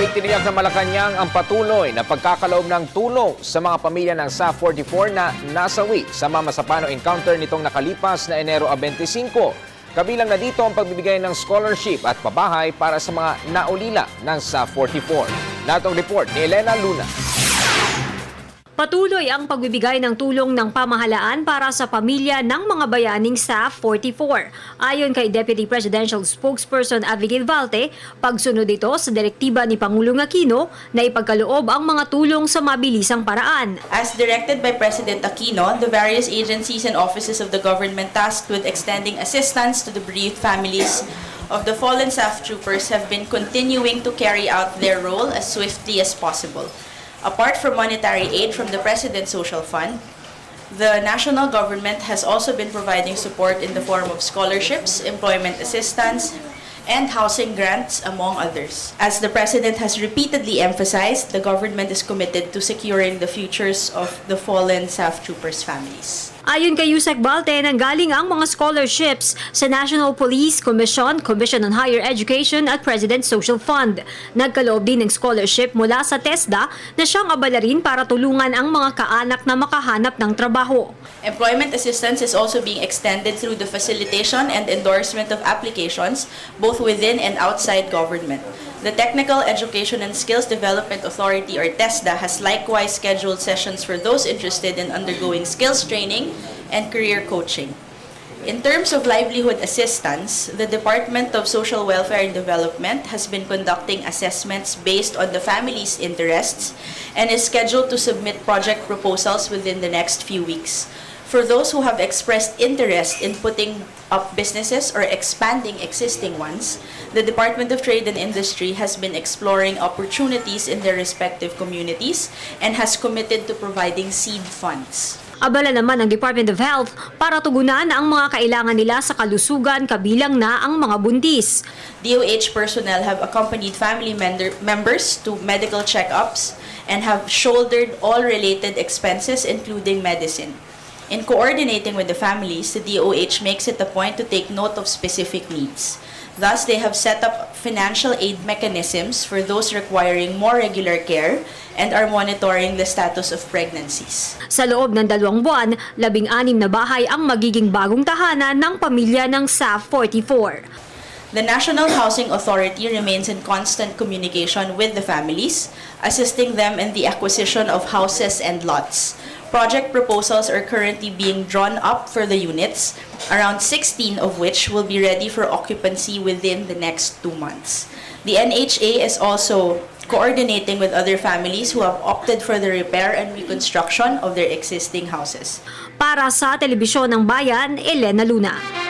Itiniyak ng Malacanang ang patuloy na pagkakaloob ng tulong sa mga pamilya ng SAF-44 na nasawi sa Mama Sapano encounter nitong nakalipas na Enero 25. Kabilang na dito ang pagbibigay ng scholarship at pabahay para sa mga naulila ng SAF-44. Natong report ni Elena Luna. Patuloy ang pagbibigay ng tulong ng pamahalaan para sa pamilya ng mga bayaning SAF-44. Ayon kay Deputy Presidential Spokesperson Abigail Valte, pagsunod ito sa direktiba ni Pangulong Aquino na ipagkaloob ang mga tulong sa mabilisang paraan. As directed by President Aquino, the various agencies and offices of the government tasked with extending assistance to the bereaved families of the fallen SAF troopers have been continuing to carry out their role as swiftly as possible. Apart from monetary aid from the President's Social Fund, the national government has also been providing support in the form of scholarships, employment assistance, and housing grants, among others. As the President has repeatedly emphasized, the government is committed to securing the futures of the fallen SAF troopers' families. Ayon kay Yusek Balte, nanggaling ang mga scholarships sa National Police Commission, Commission on Higher Education at President's Social Fund. Nagkaloob din ng scholarship mula sa TESDA na siyang abala rin para tulungan ang mga kaanak na makahanap ng trabaho. Employment assistance is also being extended through the facilitation and endorsement of applications, both within and outside government. The Technical Education and Skills Development Authority, or TESDA, has likewise scheduled sessions for those interested in undergoing skills training and career coaching. In terms of livelihood assistance, the Department of Social Welfare and Development has been conducting assessments based on the family's interests and is scheduled to submit project proposals within the next few weeks. For those who have expressed interest in putting up businesses or expanding existing ones, the Department of Trade and Industry has been exploring opportunities in their respective communities and has committed to providing seed funds. Abala naman ang Department of Health para tugunan ang mga kailangan nila sa kalusugan, kabilang na ang mga buntis. DOH personnel have accompanied family members to medical checkups and have shouldered all related expenses, including medicine. In coordinating with the families, the DOH makes it a point to take note of specific needs. Thus, they have set up financial aid mechanisms for those requiring more regular care and are monitoring the status of pregnancies. Sa loob ng 2 buwan, 16 na bahay ang magiging bagong tahanan ng pamilya ng SAF-44. The National Housing Authority remains in constant communication with the families, assisting them in the acquisition of houses and lots. Project proposals are currently being drawn up for the units, around 16 of which will be ready for occupancy within the next 2 months. The NHA is also coordinating with other families who have opted for the repair and reconstruction of their existing houses. Para sa Telebisyon ng Bayan, Elena Luna.